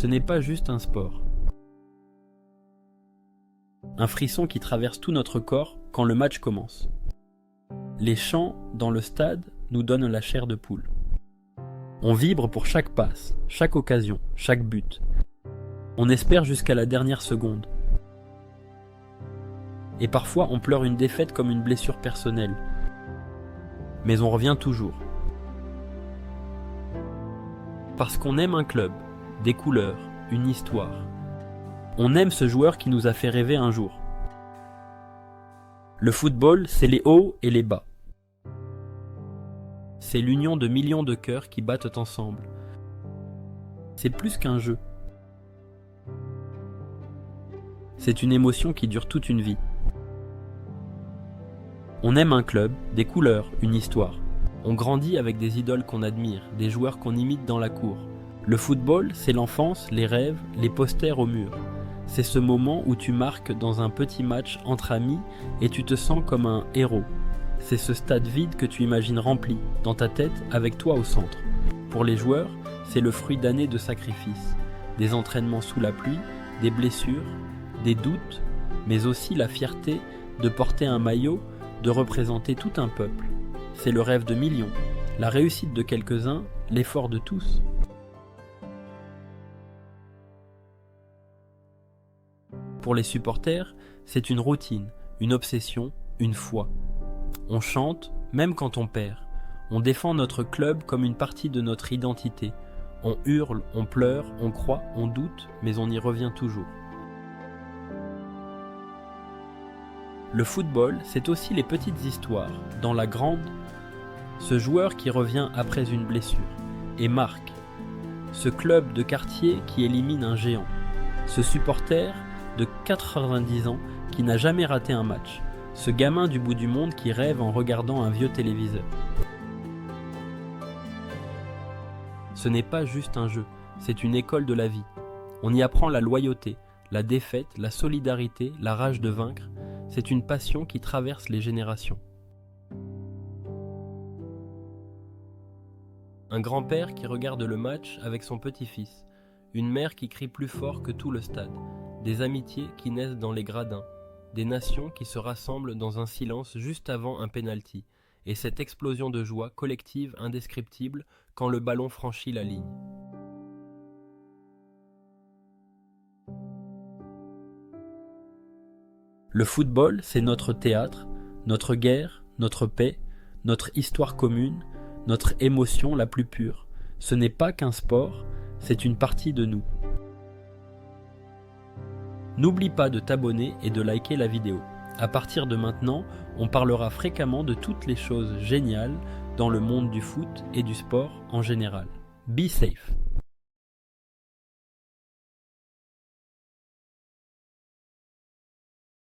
ce n'est pas juste un sport. Un frisson qui traverse tout notre corps quand le match commence. Les chants dans le stade nous donnent la chair de poule. On vibre pour chaque passe, chaque occasion, chaque but. On espère jusqu'à la dernière seconde. Et parfois on pleure une défaite comme une blessure personnelle. Mais on revient toujours. Parce qu'on aime un club, des couleurs, une histoire. On aime ce joueur qui nous a fait rêver un jour. Le football, c'est les hauts et les bas. C'est l'union de millions de cœurs qui battent ensemble. C'est plus qu'un jeu. C'est une émotion qui dure toute une vie. On aime un club, des couleurs, une histoire. On grandit avec des idoles qu'on admire, des joueurs qu'on imite dans la cour. Le football, c'est l'enfance, les rêves, les posters au mur. C'est ce moment où tu marques dans un petit match entre amis et tu te sens comme un héros. C'est ce stade vide que tu imagines rempli, dans ta tête, avec toi au centre. Pour les joueurs, c'est le fruit d'années de sacrifices, des entraînements sous la pluie, des blessures, des doutes, mais aussi la fierté de porter un maillot, de représenter tout un peuple. C'est le rêve de millions, la réussite de quelques-uns, l'effort de tous. Pour les supporters, c'est une routine, une obsession, une foi. On chante, même quand on perd. On défend notre club comme une partie de notre identité. On hurle, on pleure, on croit, on doute, mais on y revient toujours. Le football, c'est aussi les petites histoires. Dans la grande, ce joueur qui revient après une blessure et marque. Ce club de quartier qui élimine un géant. Ce supporter de 90 ans qui n'a jamais raté un match. Ce gamin du bout du monde qui rêve en regardant un vieux téléviseur. Ce n'est pas juste un jeu, c'est une école de la vie. On y apprend la loyauté, la défaite, la solidarité, la rage de vaincre. C'est une passion qui traverse les générations. Un grand-père qui regarde le match avec son petit-fils. Une mère qui crie plus fort que tout le stade. Des amitiés qui naissent dans les gradins. Des nations qui se rassemblent dans un silence juste avant un penalty, et cette explosion de joie collective indescriptible quand le ballon franchit la ligne. Le football, c'est notre théâtre, notre guerre, notre paix, notre histoire commune, notre émotion la plus pure. Ce n'est pas qu'un sport, c'est une partie de nous. N'oublie pas de t'abonner et de liker la vidéo. À partir de maintenant, on parlera fréquemment de toutes les choses géniales dans le monde du foot et du sport en général. Be safe!